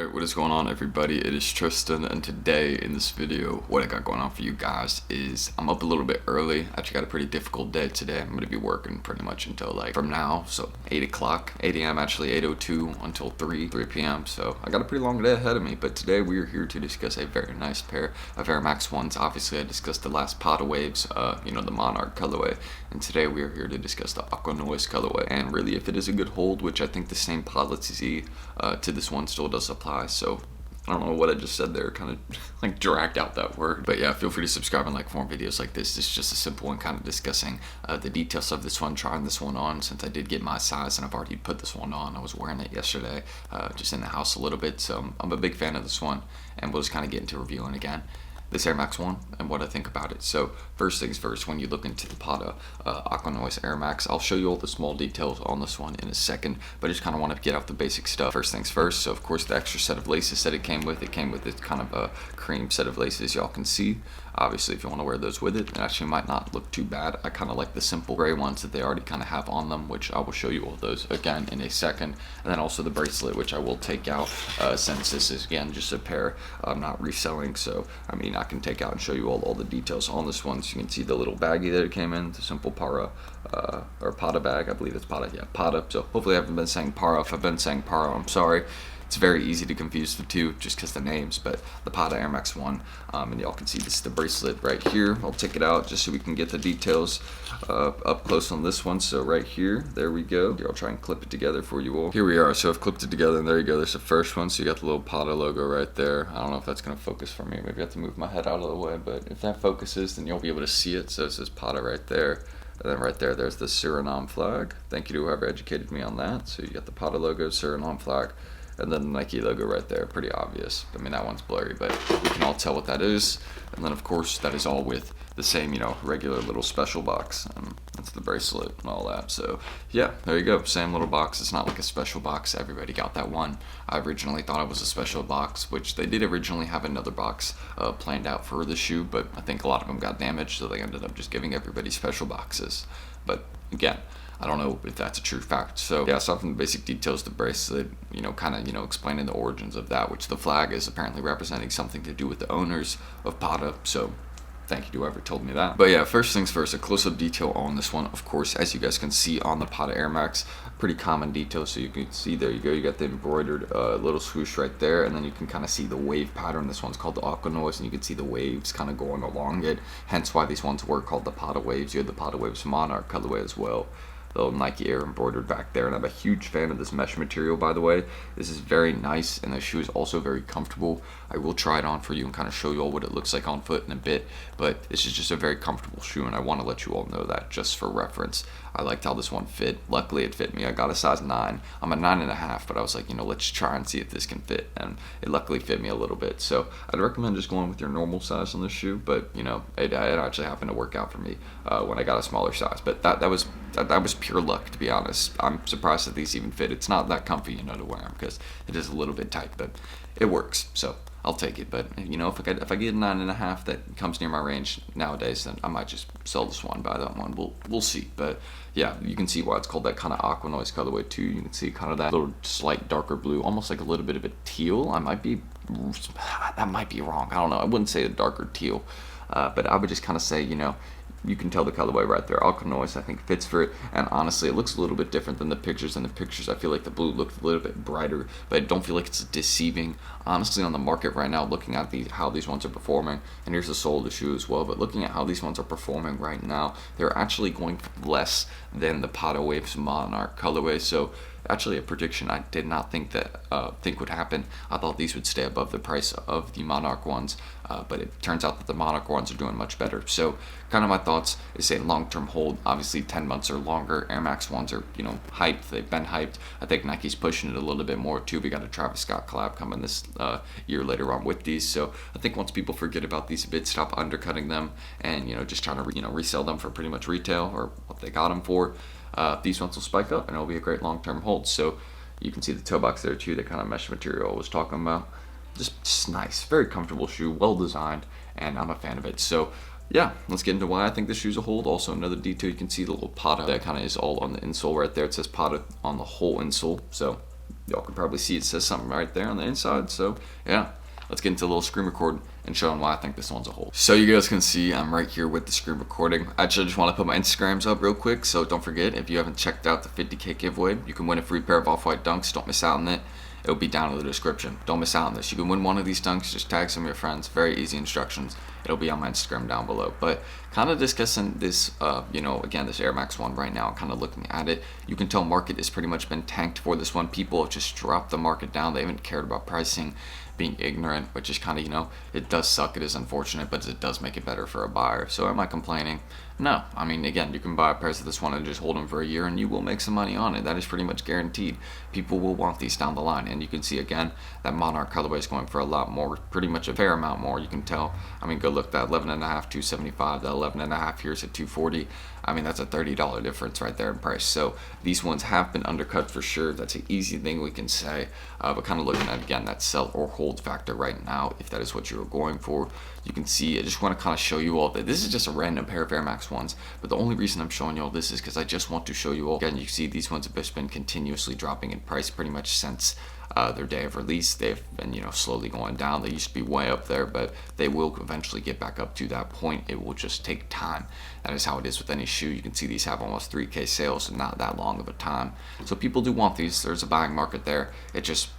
Alright, what is going on everybody? It is Tristan, and today in this video, what I got going on for you guys is I'm up a little bit early. I actually got a pretty difficult day today. I'm going to be working pretty much until like from now, so 8 o'clock, 8 a.m. actually, 8:02 until 3 p.m. So I got a pretty long day ahead of me, but today we are here to discuss a very nice pair of Air Max 1s. Obviously I discussed the last Patta waves, the Monarch colorway, and today we are here to discuss the Aqua colorway. And really, if it is a good hold, which I think the same policy to this one still does apply. So I don't know what I just said there, kind of like dragged out that word. But yeah, feel free to subscribe and like for more videos like this. This is just a simple one kind of discussing the details of this one, trying this one on since I did get my size and I've already put this one on. I was wearing it yesterday just in the house a little bit. So I'm a big fan of this one, and we'll just kind of get into reviewing again this Air Max 1 and what I think about it. So first things first, when you look into the Patta Aqua Air Max, I'll show you all the small details on this one in a second, but I just kind of want to get out the basic stuff. First things first, so of course the extra set of laces that it came with this kind of a cream set of laces y'all can see. Obviously, if you want to wear those with it, it actually might not look too bad. I kind of like the simple gray ones that they already kind of have on them, which I will show you all those again in a second. And then also the bracelet, which I will take out since this is, again, just a pair I'm not reselling. So, I mean, I can take out and show you all the details on this one. So you can see the little baggie that it came in, the simple Patta bag. I believe it's Patta, yeah, Patta. So hopefully I haven't been saying Para. If I've been saying Para, I'm sorry. It's very easy to confuse the two just because the names, but the Patta Air Max 1, and y'all can see this is the bracelet right here. I'll take it out just so we can get the details up close on this one. So right here, there we go. I'll try and clip it together for you all. Here we are. So I've clipped it together, and there you go. There's the first one. So you got the little Patta logo right there. I don't know if that's going to focus for me. Maybe I have to move my head out of the way, but if that focuses, then you'll be able to see it. So it says Patta right there. And then right there, there's the Suriname flag. Thank you to whoever educated me on that. So you got the Patta logo, Suriname flag, and then the Nike logo right there, pretty obvious. I mean, that one's blurry, but we can all tell what that is. And then, of course, that is all with the same, regular little special box. That's the bracelet and all that. So, yeah, there you go. Same little box. It's not like a special box. Everybody got that one. I originally thought it was a special box, which they did originally have another box planned out for the shoe, but I think a lot of them got damaged, so they ended up just giving everybody special boxes. But, again, I don't know if that's a true fact. So yeah, aside from the basic details of the bracelet, explaining the origins of that, which the flag is apparently representing something to do with the owners of Patta. So thank you to whoever told me that. But yeah, first things first, a close-up detail on this one. Of course, as you guys can see on the Patta Air Max, pretty common detail. So you can see, there you go, you got the embroidered little swoosh right there, and then you can kind of see the wave pattern. This one's called the Aqua, and you can see the waves kind of going along it, hence why these ones were called the Patta waves. You had the Patta waves Monarch colorway as well. The little Nike Air embroidered back there, and I'm a huge fan of this mesh material, by the way. This is very nice, and the shoe is also very comfortable. I will try it on for you and kind of show you all what it looks like on foot in a bit, but this is just a very comfortable shoe, and I want to let you all know that just for reference. I liked how this one fit. Luckily it fit me. I got a size 9. I'm a 9.5, but I was like, let's try and see if this can fit, and it luckily fit me a little bit. So I'd recommend just going with your normal size on this shoe, but it actually happened to work out for me when I got a smaller size. But that was pure luck, to be honest. I'm surprised that these even fit. It's not that comfy, to wear them because it is a little bit tight, but it works. So I'll take it. But if I get a 9.5 that comes near my range nowadays, then I might just sell this one, buy that one. We'll see. But yeah, you can see why it's called that kind of Aqua colorway too. You can see kind of that little slight darker blue, almost like a little bit of a teal. That might be wrong. I don't know. I wouldn't say a darker teal, but I would just kind of say, you can tell the colorway right there. Aqua I think fits for it, and honestly, it looks a little bit different than the pictures. In the pictures, I feel like the blue looked a little bit brighter, but I don't feel like it's deceiving. Honestly, on the market right now, looking at how these ones are performing, and here's the sole of the shoe as well, but looking at how these ones are performing right now, they're actually going for less than the Patta Waves Monarch colorway. So actually a prediction I did not think would happen. I thought these would stay above the price of the Monarch ones, but it turns out that the Monarch ones are doing much better. So kind of my thoughts is a long-term hold. Obviously 10 months or longer. Air Max ones are hyped. They've been hyped. I think Nike's pushing it a little bit more too. We got a Travis Scott collab coming this year later on with these. So I think once people forget about these a bit, stop undercutting them, and just trying to resell them for pretty much retail or what they got them for, these ones will spike up and it'll be a great long-term hold. So you can see the toe box there too, the kind of mesh material I was talking about. Just nice, very comfortable shoe, well designed, and I'm a fan of it. So yeah, let's get into why I think this shoe's a hold. Also, another detail, you can see the little Patta that kind of is all on the insole right there. It says Patta on the whole insole. So y'all can probably see it says something right there on the inside. So yeah, let's get into a little screen record and show them why I think this one's a hold. So you guys can see I'm right here with the screen recording. Actually, I just want to put my Instagrams up real quick, so don't forget, if you haven't checked out the 50K giveaway, you can win a free pair of off-white dunks. Don't miss out on it. It'll be down in the description. Don't miss out on this. You can win one of these dunks. Just tag some of your friends. Very easy instructions. It'll be on my Instagram down below. But kind of discussing this, again, this Air Max one right now, kind of looking at it, you can tell market has pretty much been tanked for this one. People have just dropped the market down. They haven't cared about pricing, being ignorant, which is kind of, it does suck. It is unfortunate, but it does make it better for a buyer. So am I complaining? No. I mean, again, you can buy a pair of this one and just hold them for a year and you will make some money on it. That is pretty much guaranteed. People will want these down the line. And you can see, again, that Monarch colorway is going for a lot more, pretty much a fair amount more. You can tell. I mean, go look, that 11.5, 275, that 11.5 here's at 240. I mean, that's a $30 difference right there in price. So these ones have been undercut for sure. That's an easy thing we can say. But kind of looking at, again, that sell or hold factor right now, if that is what you're going for, you can see, I just want to kind of show you all that this is just a random pair of Air Max ones. But the only reason I'm showing you all this is because I just want to show you all. Again, you see these ones have just been continuously dropping in price pretty much since their day of release. They've been, slowly going down. They used to be way up there, but they will eventually get back up to that point. It will just take time. That is how it is with any shoe. You can see these have almost 3K sales in not that long of a time. So people do want these. There's a buying market there. It just,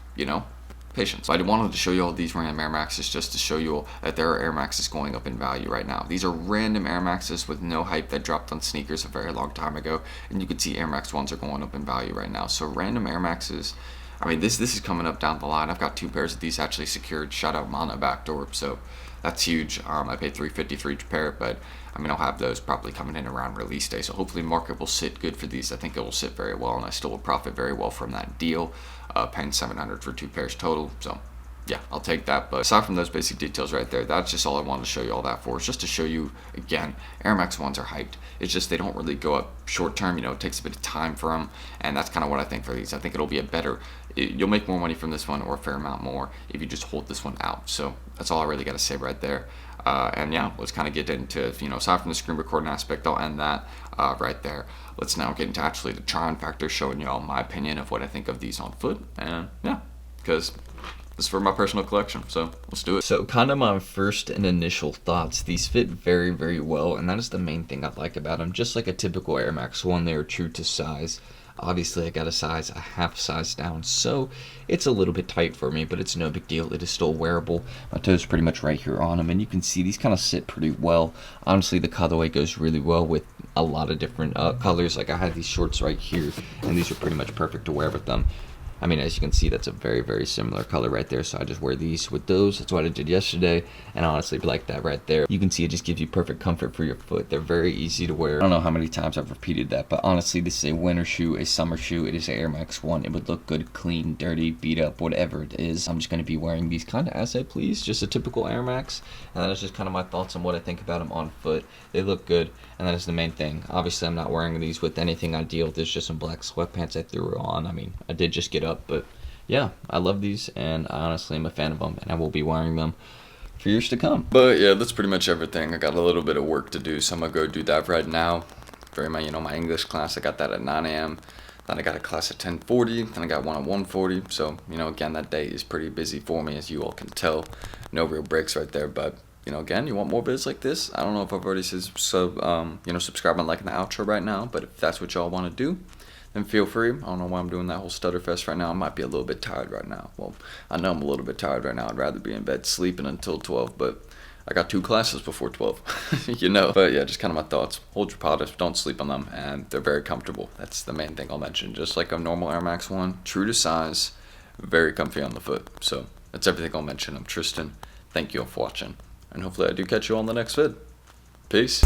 patience. So I wanted to show you all these random Air Maxes just to show you all that there are Air Maxes going up in value right now. These are random Air Maxes with no hype that dropped on sneakers a very long time ago, and you can see Air Max 1s are going up in value right now. So random Air Maxes, I mean, this is coming up down the line. I've got 2 pairs of these actually secured. Shout out Mana Backdoor, so that's huge. I paid $350 for each pair, but I mean, I'll have those probably coming in around release day. So hopefully market will sit good for these. I think it will sit very well, and I still will profit very well from that deal, paying $700 for 2 pairs total. So yeah, I'll take that. But aside from those basic details right there, that's just all I wanted to show you all that for. It's just to show you, again, Air Max 1s are hyped. It's just they don't really go up short term. It takes a bit of time for them, and that's kind of what I think for these. I think it'll be you'll make more money from this one, or a fair amount more, if you just hold this one out. So that's all I really got to say right there. And yeah, let's kind of get into, aside from the screen recording aspect, I'll end that right there. Let's now get into actually the try-on factor, showing you all my opinion of what I think of these on foot. And yeah, because this is for my personal collection, so let's do it. So kind of my first and initial thoughts, these fit very, very well, and that is the main thing I like about them. Just like a typical Air Max 1, they are true to size. Obviously, I got a half size down, so it's a little bit tight for me, but it's no big deal. It is still wearable. My toe's pretty much right here on them, and you can see these kind of sit pretty well. Honestly, the colorway goes really well with a lot of different colors. Like I have these shorts right here, and these are pretty much perfect to wear with them. I mean, as you can see, that's a very, very similar color right there. So I just wear these with those. That's what I did yesterday. And honestly, like that right there, you can see it just gives you perfect comfort for your foot. They're very easy to wear. I don't know how many times I've repeated that, but honestly, this is a winter shoe, a summer shoe. It is an Air Max 1. It would look good, clean, dirty, beat up, whatever it is. I'm just going to be wearing these kind of as I please, just a typical Air Max. And that is just kind of my thoughts on what I think about them on foot. They look good, and that is the main thing. Obviously, I'm not wearing these with anything ideal. There's just some black sweatpants I threw on. I mean, I did just get up, but yeah, I love these, and I honestly am a fan of them, and I will be wearing them for years to come. But yeah, that's pretty much everything. I got a little bit of work to do, so I'm gonna go do that right now. For my, my English class, I got that at 9 a.m. Then I got a class at 10:40. Then I got one at 1:40. So again, that day is pretty busy for me, as you all can tell. No real breaks right there, but again, you want more vids like this? I don't know if I've already said subscribe and like in the outro right now, but if that's what y'all want to do, then feel free. I don't know why I'm doing that whole stutter fest right now. I might be a little bit tired right now. Well, I know I'm a little bit tired right now. I'd rather be in bed sleeping until 12, but I got 2 classes before 12, But yeah, just kind of my thoughts. Hold your Pattas, don't sleep on them, and they're very comfortable. That's the main thing I'll mention. Just like a normal Air Max 1, true to size, very comfy on the foot. So that's everything I'll mention. I'm Tristan. Thank you all for watching, and hopefully I do catch you on the next vid. Peace.